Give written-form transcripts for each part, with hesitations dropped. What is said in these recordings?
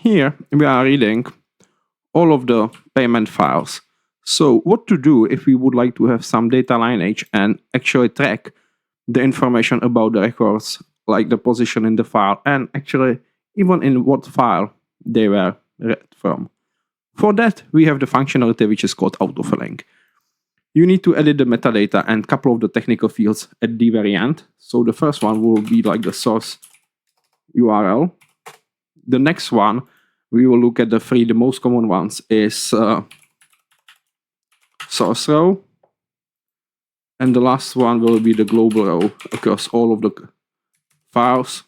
here we are reading all of the payment files. So what to do if we would like to have some data lineage and actually track the information about the records, like the position in the file, and actually even in what file they were read from. For that, we have the functionality which is called autofilling. You need to edit the metadata and a couple of the technical fields at the very end. So the first one will be like the source URL. The next one, we will look at the most common ones is source row. And the last one will be the global row across all of the files.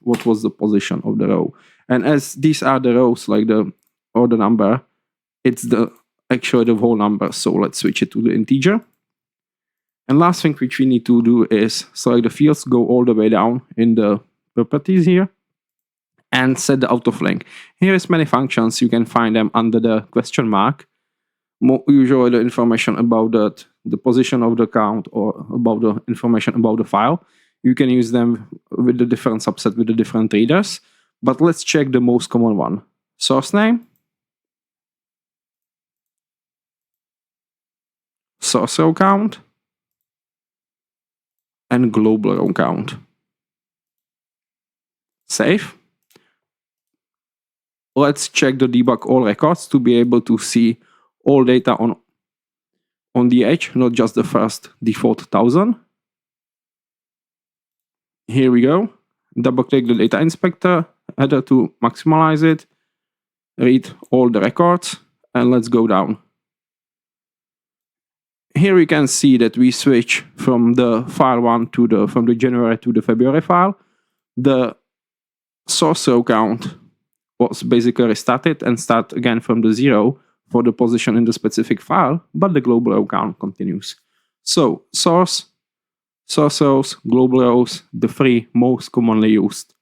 What was the position of the row? And as these are the rows, like the order number, it's actually the whole number. So let's switch it to the integer. And last thing which we need to do is select the fields, go all the way down in the properties here, and set the autofilling. Here is many functions. You can find them under the question mark. Usually the information about the position of the count or about the information about the file. You can use them with the different subset with the different readers. But let's check the most common one. Source name, source row count, and global row count. Save. Let's check the debug all records to be able to see all data on the edge, not just the first default 1000. Here we go. Double click the data inspector header to maximize it. Read all the records and let's go down. Here we can see that we switch from the file one to from the January to the February file. The source row count was basically restarted and start again from the 0 for the position in the specific file, but the global row count continues. So source rows, global rows, the three most commonly used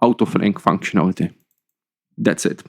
autofilling functionality. That's it.